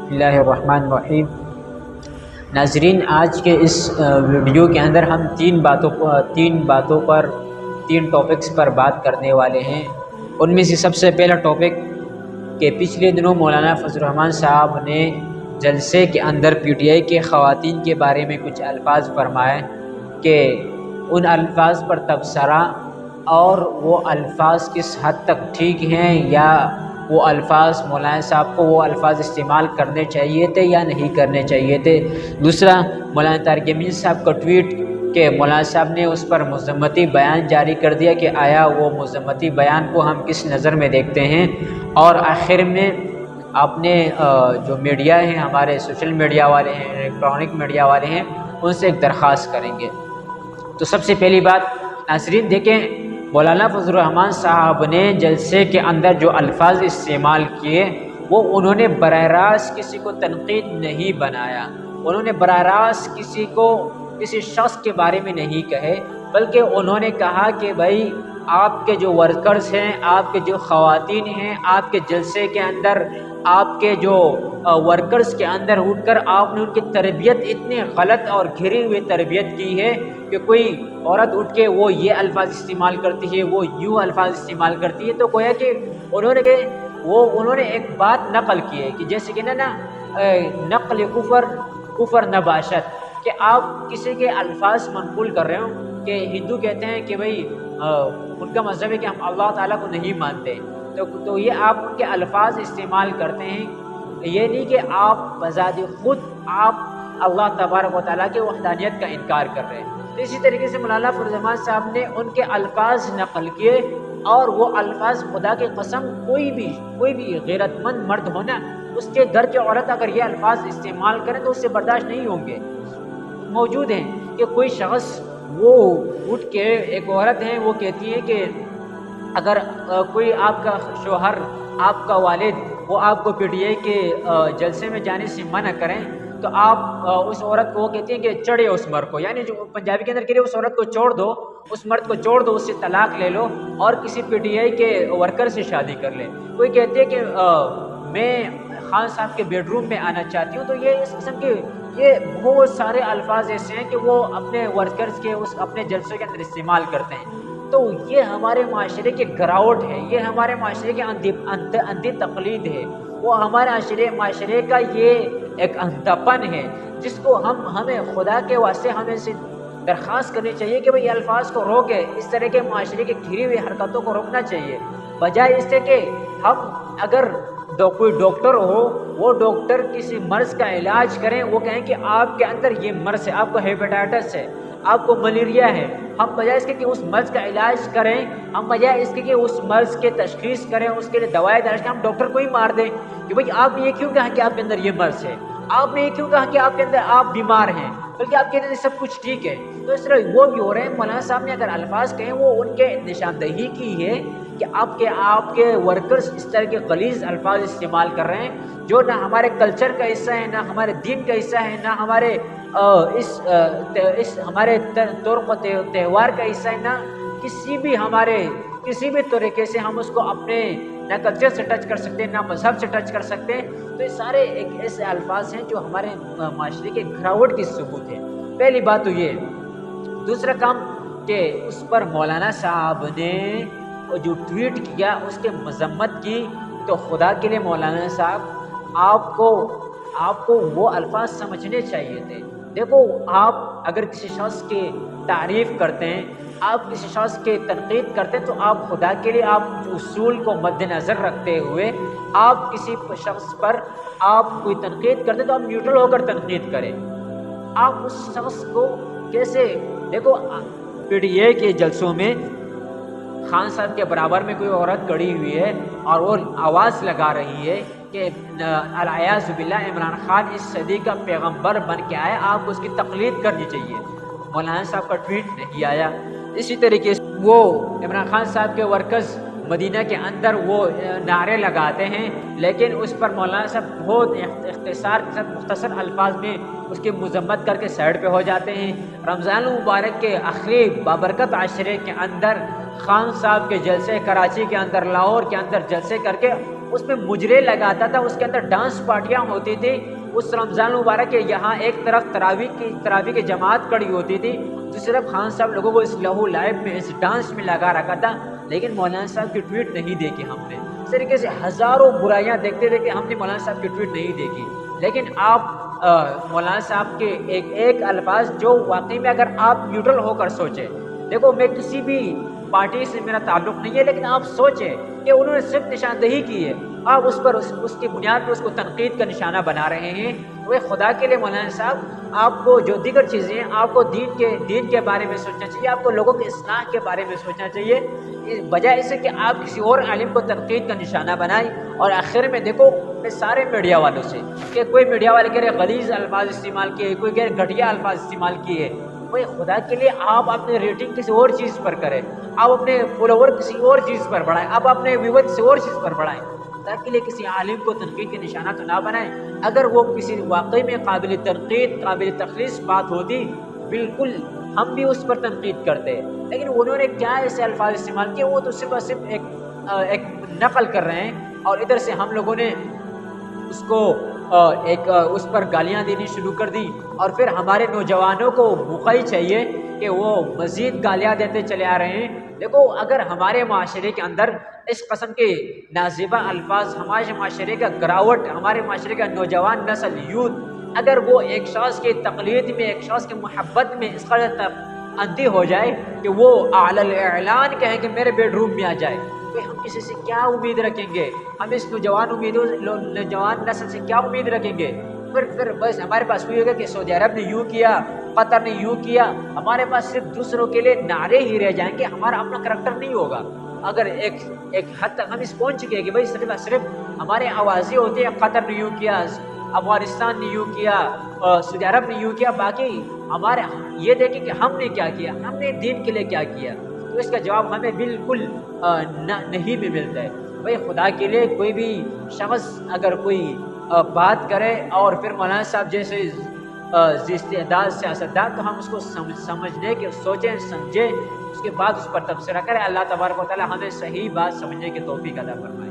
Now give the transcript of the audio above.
بسم اللہ الرحمن الرحیم۔ ناظرین، آج کے اس ویڈیو کے اندر ہم تین ٹاپکس پر بات کرنے والے ہیں۔ ان میں سے سب سے پہلا ٹاپک کہ پچھلے دنوں مولانا فضل الرحمان صاحب نے جلسے کے اندر پی ٹی آئی کے خواتین کے بارے میں کچھ الفاظ فرمائے کہ ان الفاظ پر تبصرہ اور وہ الفاظ کس حد تک ٹھیک ہیں، یا وہ الفاظ مولانا صاحب کو وہ الفاظ استعمال کرنے چاہیے تھے یا نہیں کرنے چاہیے تھے۔ دوسرا، مولانا طارق امین صاحب کا ٹویٹ کہ مولانا صاحب نے اس پر مذمتی بیان جاری کر دیا کہ آیا وہ مذمتی بیان کو ہم کس نظر میں دیکھتے ہیں۔ اور آخر میں آپ نے جو میڈیا ہیں، ہمارے سوشل میڈیا والے ہیں، الیکٹرانک میڈیا والے ہیں، ان سے ایک درخواست کریں گے۔ تو سب سے پہلی بات ناظرین دیکھیں، مولانا فضل الرحمان صاحب نے جلسے کے اندر جو الفاظ استعمال کیے وہ انہوں نے براہ راست کسی کو تنقید نہیں بنایا، انہوں نے براہ راست کسی شخص کے بارے میں نہیں کہے، بلکہ انہوں نے کہا کہ بھائی آپ کے جو ورکرز ہیں، آپ کے جو خواتین ہیں، آپ کے جلسے کے اندر آپ کے جو ورکرز کے اندر اٹھ کر آپ نے ان کی تربیت اتنی غلط اور گھری ہوئی تربیت کی ہے کہ کوئی عورت اٹھ کے وہ یہ الفاظ استعمال کرتی ہے، وہ یوں الفاظ استعمال کرتی ہے، تو گویا کہ انہوں نے ایک بات نقل کی ہے کہ جیسے کہ نا نقل کفر نباشت، کہ آپ کسی کے الفاظ منقول کر رہے ہو کہ ہندو کہتے ہیں کہ بھائی ان کا مذہب ہے کہ ہم اللہ تعالیٰ کو نہیں مانتے، تو یہ آپ ان کے الفاظ استعمال کرتے ہیں، یہ نہیں کہ آپ بذات خود آپ اللہ تبارک و تعالیٰ کے وحدانیت کا انکار کر رہے ہیں۔ تو اسی طریقے سے مولانا فضل الرحمان صاحب نے ان کے الفاظ نقل کیے، اور وہ الفاظ خدا کی قسم کوئی بھی غیرت مند مرد ہونا، اس کے گھر کی عورت اگر یہ الفاظ استعمال کریں تو اس سے برداشت نہیں ہوں گے۔ موجود ہیں کہ کوئی شخص وہ اٹھ کے، ایک عورت ہے وہ کہتی ہے کہ اگر کوئی آپ کا شوہر، آپ کا والد وہ آپ کو پی ٹی آئی کے جلسے میں جانے سے منع کریں تو آپ اس عورت کو وہ کہتی ہیں کہ چڑھے اس مرد کو، یعنی جو پنجابی کے اندر کہہ رہے اس عورت کو چھوڑ دو، اس مرد کو چھوڑ دو، اس سے طلاق لے لو اور کسی پی ٹی آئی کے ورکر سے شادی کر لے۔ کوئی کہتے ہیں کہ میں خان صاحب کے بیڈ روم میں آنا چاہتی ہوں، تو یہ اس قسم کے یہ بہت سارے الفاظ ایسے ہیں کہ وہ اپنے ورکرز کے اپنے جلسے کے اندر استعمال کرتے ہیں۔ تو یہ ہمارے معاشرے کے گراوٹ ہے، یہ ہمارے معاشرے کے اندھی تقلید ہے، وہ ہمارے معاشرے کا یہ ایک اندھاپن ہے جس کو ہمیں خدا کے واسطے ہمیں سے درخواست کرنی چاہیے کہ بھئی الفاظ کو روکے، اس طرح کے معاشرے کی گھری ہوئی حرکتوں کو روکنا چاہیے، بجائے اس سے کہ ہم اگر کوئی ڈاکٹر ہو، وہ ڈاکٹر کسی مرض کا علاج کریں، وہ کہیں کہ آپ کے اندر یہ مرض ہے، آپ کو ہیپیٹائٹس ہے، آپ کو ملیریا ہے، ہم بجائے اس کے کہ اس مرض کا علاج کریں، ہم بجائے اس کے کہ اس مرض کے تشخیص کریں، اس کے لیے دوائیں تلاش کریں، ہم ڈاکٹر کو ہی مار دیں کہ بھئی آپ نے یہ کیوں کہا کہ آپ کے اندر یہ مرض ہے، آپ نے یہ کیوں کہا کہ آپ کے اندر آپ بیمار ہیں، بلکہ آپ کے اندر سب کچھ ٹھیک ہے۔ تو اس طرح وہ بھی ہو رہے ہیں۔ مولانا صاحب نے اگر الفاظ کہیں وہ ان کے نشاندہی کی ہے کہ آپ کے ورکرز اس طرح کے غلیظ الفاظ استعمال کر رہے ہیں جو نہ ہمارے کلچر کا حصہ ہے، نہ ہمارے دین کا حصہ ہے، نہ ہمارے اس ہمارے طرق و تہوار کا حصہ ہے، نہ کسی بھی طریقے سے ہم اس کو اپنے نہ کلچر سے ٹچ کر سکتے ہیں، نہ مذہب سے ٹچ کر سکتے ہیں۔ تو یہ سارے ایک ایسے الفاظ ہیں جو ہمارے معاشرے کے گراوٹ کی ثبوت ہے۔ پہلی بات تو یہ۔ دوسرا کام کہ اس پر مولانا صاحب نے جو ٹویٹ کیا اس کے مذمت کی، تو خدا کے لیے مولانا صاحب آپ کو وہ الفاظ سمجھنے چاہیے تھے۔ دیکھو، آپ اگر کسی شخص کی تعریف کرتے ہیں، آپ کسی شخص کی تنقید کرتے ہیں، تو آپ خدا کے لیے آپ اصول کو مد نظر رکھتے ہوئے آپ کسی شخص پر آپ کوئی تنقید کرتے ہیں تو آپ نیوٹرل ہو کر تنقید کریں۔ آپ اس شخص کو کیسے، دیکھو پی ٹی اے کے جلسوں میں خان صاحب کے برابر میں کوئی عورت کھڑی ہوئی ہے اور وہ آواز لگا رہی ہے کہ الیاذ باللہ عمران خان اس صدی کا پیغمبر بن کے آیا، آپ کو اس کی تقلید کرنی چاہیے۔ مولانا صاحب کا ٹویٹ نہیں آیا۔ اسی طریقے سے وہ عمران خان صاحب کے ورکرز مدینہ کے اندر وہ نعرے لگاتے ہیں، لیکن اس پر مولانا صاحب بہت مختصر الفاظ میں اس کی مذمت کر کے سائڈ پہ ہو جاتے ہیں۔ رمضان المبارک کے آخری بابرکت عشرے کے اندر خان صاحب کے جلسے کراچی کے اندر، لاہور کے اندر جلسے کر کے اس میں مجرے لگاتا تھا، اس کے اندر ڈانس پارٹیاں ہوتی تھی. اس رمضان مبارک کے یہاں ایک طرف تراویح کی جماعت کھڑی ہوتی تھی، دوسری طرف خان صاحب لوگوں کو اس لہو لعب میں، اس ڈانس میں لگا رکھا تھا. لیکن مولانا صاحب کی ٹویٹ نہیں دیکھی ہم نے. اس طریقے سے ہزاروں برائیاں دیکھتے تھے کہ ہم نے مولانا صاحب کی ٹویٹ نہیں دیکھی. لیکن آپ مولانا صاحب کے ایک الفاظ جو واقعی میں اگر آپ نیوٹرل ہو کر سوچیں، دیکھو میں کسی بھی پارٹی سے میرا تعلق نہیں ہے، لیکن آپ سوچیں کہ انہوں نے صرف نشاندہی کی ہے، آپ اس پر اس کی بنیاد پر اس کو تنقید کا نشانہ بنا رہے ہیں. وہ خدا کے لیے مولانا صاحب، آپ کو جو دیگر چیزیں ہیں، آپ کو دین کے بارے میں سوچنا چاہیے، آپ کو لوگوں کی اصلاح کے بارے میں سوچنا چاہیے، بجائے اس سے کہ آپ کسی اور عالم کو تنقید کا نشانہ بنائیں. اور آخر میں دیکھو میں سارے میڈیا والوں سے کہ کوئی میڈیا والے کہہ رہے غلیظ الفاظ استعمال کیے، کوئی کہہ رہے گھٹیا الفاظ استعمال کیے. بھائی خدا کے لیے آپ اپنے ریٹنگ کسی اور چیز پر کریں، آپ اپنے فالوور کسی اور چیز پر بڑھائیں، آپ اپنے ویور کسی اور چیز پر بڑھائیں. خدا کے لیے کسی عالم کو تنقید کے نشانہ تو نہ بنائیں. اگر وہ کسی واقعی میں قابل تنقید، قابل تخلیص بات ہوتی، بالکل ہم بھی اس پر تنقید کرتے. لیکن انہوں نے کیا ایسے الفاظ استعمال کیے، وہ تو صرف اور صرف ایک نقل کر رہے ہیں، اور ادھر سے ہم لوگوں نے اس کو اس پر گالیاں دینی شروع کر دی. اور پھر ہمارے نوجوانوں کو موقع ہی چاہیے کہ وہ مزید گالیاں دیتے چلے آ رہے ہیں. دیکھو اگر ہمارے معاشرے کے اندر اس قسم کے نازیبہ الفاظ، ہمارے معاشرے کا گراوٹ، ہمارے معاشرے کا نوجوان نسل یوتھ، اگر وہ ایک شخص کی تقلید میں، ایک شخص کی محبت میں اس قدر اندھی ہو جائے کہ وہ اعلی الاعلان کہیں کہ میرے بیڈ روم میں آ جائے، تو ہم کسی سے کیا امید رکھیں گے؟ ہم اس نوجوان نسل سے کیا امید رکھیں گے؟ پھر بس ہمارے پاس ہوئی ہوگا کہ سعودی عرب نے یوں کیا، قطر نے یوں کیا. ہمارے پاس صرف دوسروں کے لیے نعرے ہی رہ جائیں گے، ہمارا اپنا کریکٹر نہیں ہوگا. اگر ایک حد تک ہم اس پہنچ چکے ہیں کہ بھائی صرف ہمارے آوازیں ہوتی ہیں، قطر نے یوں کیا، افغانستان نے یوں کیا، سعودی عرب نے یوں کیا، باقی ہمارے یہ دیکھیں کہ ہم نے کیا کیا، ہم نے دین کے لیے کیا کیا. تو اس کا جواب ہمیں بالکل نہیں بھی ملتا ہے. بھائی خدا کے لیے کوئی بھی شخص اگر کوئی بات کرے اور پھر مولانا صاحب جیسے استعداد سیاستدان، تو ہم اس کو سمجھنے کے سوچیں سمجھیں، اس کے بعد اس پر تبصرہ کریں. اللہ تبارک و تعالی ہمیں صحیح بات سمجھنے کی توفیق عطا فرمائے.